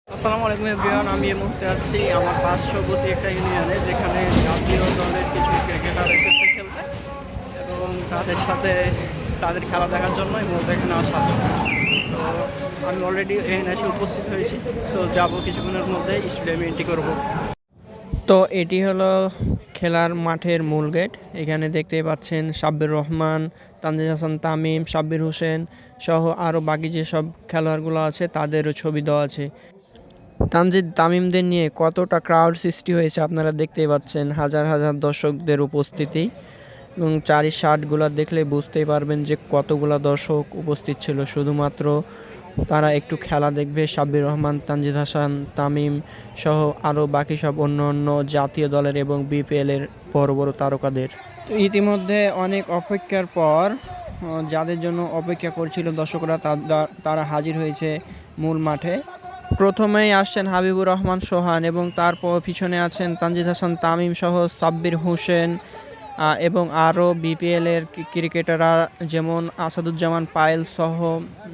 আসসালামু আলাইকুম এভরিওয়ান। আমি এই মুহূর্তে আছি আমার পার্শ্ববর্তী একটা ইউনিয়নে, যেখানে জাতীয় দলের কিছু ক্রিকেটার এসেছে খেলতে এবং তাদের সাথে তাদের খেলা দেখার জন্য এই মুহূর্তে এখানে আসা। তো আমি অলরেডি এখানে এসে উপস্থিত হয়েছি, তো যাব কিছুক্ষণের মধ্যে স্টেডিয়ামে এন্ট্রি করব। তো এটি হলো খেলার মাঠের মূল গেট। এখানে দেখতেই পাচ্ছেন সাব্বির রহমান, তানজিদ হাসান তামিম, সাব্বির হোসেন সহ আরও বাকি যেসব খেলোয়াড়গুলো আছে তাদেরও ছবি দেওয়া আছে। তানজিদ তামিমদের নিয়ে কতটা ক্রাউড সৃষ্টি হয়েছে আপনারা দেখতেই পাচ্ছেন, হাজার হাজার দর্শকদের উপস্থিতি, এবং চারি শার্টগুলো দেখলে বুঝতেই পারবেন যে কতগুলা দর্শক উপস্থিত ছিল। শুধুমাত্র তারা একটু খেলা দেখবে সাব্বির রহমান, তানজিদ হাসান তামিম সহ আরও বাকি সব অন্য অন্য জাতীয় দলের এবং বিপিএলের বড় বড় তারকাদের। তো ইতিমধ্যে অনেক অপেক্ষার পর যাদের জন্য অপেক্ষা করছিল দর্শকরা তারা হাজির হয়েছে মূল মাঠে। প্রথমেই আসছেন হাবিবুর রহমান সোহান এবং তারপর পিছনে আছেন তানজিদ হাসান তামিম সহ সাব্বির হোসেন এবং আরও বিপিএলের ক্রিকেটাররা যেমন আসাদুজ্জামান পায়েল সহ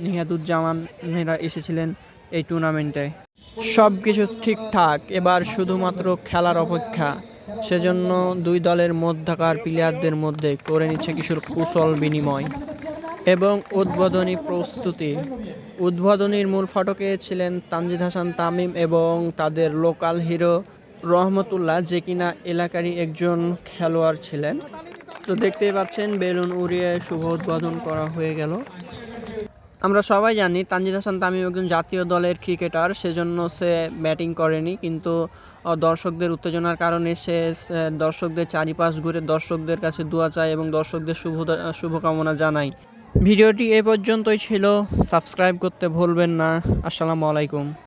নিহাদুজ্জামানেরা এসেছিলেন এই টুর্নামেন্টে। সব কিছু ঠিকঠাক, এবার শুধুমাত্র খেলার অপেক্ষা। সেজন্য দুই দলের মধ্যকার প্লেয়ারদের মধ্যে করে নিচ্ছে কিছু কুশল বিনিময় এবং উদ্বোধনী প্রস্তুতি। উদ্বোধনীর মূল ফটকে ছিলেন তানজিদ হাসান তামিম এবং তাদের লোকাল হিরো রহমতুল্লাহ, যে কিনা এলাকারই একজন খেলোয়াড় ছিলেন। তো দেখতেই পাচ্ছেন বেলুন উড়িয়ে শুভ উদ্বোধন করা হয়ে গেল। আমরা সবাই জানি তানজিদ হাসান তামিম একজন জাতীয় দলের ক্রিকেটার, সেজন্য সে ব্যাটিং করেনি, কিন্তু দর্শকদের উত্তেজনার কারণে সে দর্শকদের চারিপাশ ঘুরে দর্শকদের কাছে দোয়া চায় এবং দর্শকদের শুভকামনা জানায়। ভিডিওটি এ পর্যন্তই ছিল। সাবস্ক্রাইব করতে ভুলবেন না। আসসালামু আলাইকুম।